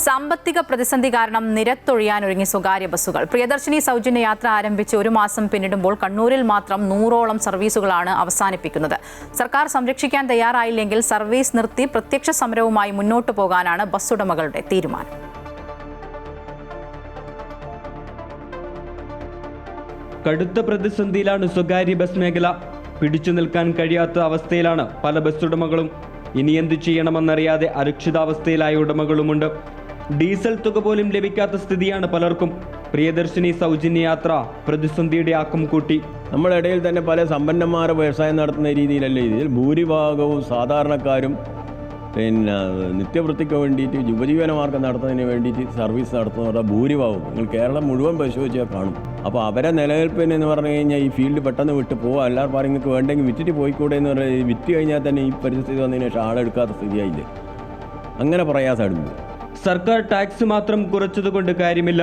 സാമ്പത്തിക പ്രതിസന്ധി കാരണം നിരത്തൊഴിയാനൊരുങ്ങി സ്വകാര്യ ബസ്സുകൾ. പ്രിയദർശിനി സൗജന്യ യാത്ര ആരംഭിച്ച് ഒരു മാസം പിന്നിടുമ്പോൾ കണ്ണൂരിൽ മാത്രം 100ഓളം സർവീസുകളാണ് അവസാനിപ്പിക്കുന്നത്. സർക്കാർ സംരക്ഷിക്കാൻ തയ്യാറായില്ലെങ്കിൽ സർവീസ് നിർത്തി പ്രത്യക്ഷ സമരവുമായി മുന്നോട്ടു പോകാനാണ് ബസ് ഉടമകളുടെ തീരുമാനം. കടുത്ത പ്രതിസന്ധിയിലാണ് സ്വകാര്യ ബസ് മേഖല. പിടിച്ചു നിൽക്കാൻ കഴിയാത്ത അവസ്ഥയിലാണ് പല ബസ് ഉടമകളും. ഇനി എന്തു ചെയ്യണമെന്നറിയാതെ അരക്ഷിതാവസ്ഥയിലായ ഉടമകളുമുണ്ട്. ഡീസൽ തുക പോലും ലഭിക്കാത്ത സ്ഥിതിയാണ് പലർക്കും. പ്രിയദർശിനി സൗജന്യ യാത്ര പ്രതിസന്ധിയുടെ ആക്കം കൂട്ടി. നമ്മുടെ ഇടയിൽ തന്നെ പല സമ്പന്നന്മാരെ വ്യവസായം നടത്തുന്ന രീതിയിലല്ലേ ഇതിൽ ഭൂരിഭാഗവും സാധാരണക്കാരും നിത്യവൃത്തിക്ക് വേണ്ടിയിട്ട് ഉപജീവനമാർഗം നടത്തുന്നതിന് വേണ്ടിയിട്ട് സർവീസ് നടത്തുന്നവരുടെ ഭൂരിഭാഗവും നിങ്ങൾ കേരളം മുഴുവൻ പരിശോധിച്ചാൽ കാണും. അപ്പോൾ അവരെ നിലനിൽപ്പിന് എന്ന് പറഞ്ഞു കഴിഞ്ഞാൽ ഈ ഫീൽഡ് പെട്ടെന്ന് വിട്ട് പോകാം, എല്ലാവരും പറയും നിങ്ങൾക്ക് വേണ്ടെങ്കിൽ വിറ്റിട്ട് പോയിക്കൂടെ എന്ന് പറയുന്നത് വിറ്റ് കഴിഞ്ഞാൽ തന്നെ ഈ പരിസ്ഥിതി വന്നതിന് ശേഷം ആളെടുക്കാത്ത സ്ഥിതിയായില്ലേ. അങ്ങനെ പ്രയാസമായിരുന്നു. സർക്കാർ ടാക്സ് മാത്രം കുറച്ചതുകൊണ്ട് കാര്യമില്ല.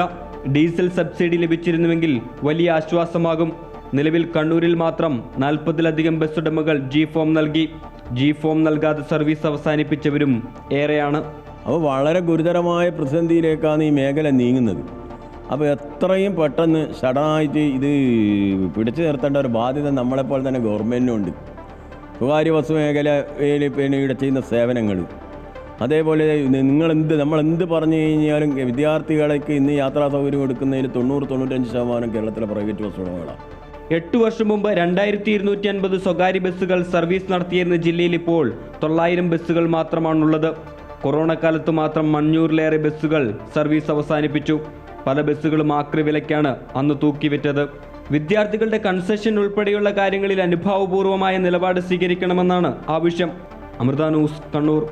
ഡീസൽ സബ്സിഡി ലഭിച്ചിരുന്നുവെങ്കിൽ വലിയ ആശ്വാസമാകും. നിലവിൽ കണ്ണൂരിൽ മാത്രം 40ലധികം ബസ് ഉടമകൾ G-ഫോം നൽകി. G-ഫോം നൽകാതെ സർവീസ് അവസാനിപ്പിച്ചവരും ഏറെയാണ്. അപ്പോൾ വളരെ ഗുരുതരമായ പ്രതിസന്ധിയിലേക്കാണ് ഈ മേഖല നീങ്ങുന്നത്. അപ്പോൾ എത്രയും പെട്ടെന്ന് സഡനായിട്ട് ഇത് പിടിച്ചു നിർത്തേണ്ട ഒരു ബാധ്യത നമ്മളെപ്പോലെ തന്നെ ഗവൺമെൻറ്റിനുണ്ട്. സ്വകാര്യ ബസ് മേഖലയിൽ ഇവിടെ ചെയ്യുന്ന സേവനങ്ങൾ, അതേപോലെ നമ്മളെന്ത് പറഞ്ഞു കഴിഞ്ഞാലും വിദ്യാർത്ഥികൾക്ക് ഇന്ന് യാത്രാ സൗകര്യം കൊടുക്കുന്നതിൽ 90-95% കേരളത്തിലെ പ്രൈവറ്റ് ബസ് ഉടമകളാണ്. 8 വർഷം മുമ്പ് 2250 സ്വകാര്യ ബസ്സുകൾ സർവീസ് നടത്തിയിരുന്ന ജില്ലയിൽ ഇപ്പോൾ 900 ബസ്സുകൾ മാത്രമാണുള്ളത്. കൊറോണ കാലത്ത് മാത്രം 500-ലേറെ ബസ്സുകൾ സർവീസ് അവസാനിപ്പിച്ചു. പല ബസ്സുകളും ആക്രി വിലയ്ക്കാണ് അന്ന് തൂക്കിവിറ്റത്. വിദ്യാർത്ഥികളുടെ കൺസെഷൻ ഉൾപ്പെടെയുള്ള കാര്യങ്ങളിൽ അനുഭാവപൂർവമായ നിലപാട് സ്വീകരിക്കണമെന്നാണ് ആവശ്യം. അമൃത ന്യൂസ്, കണ്ണൂർ.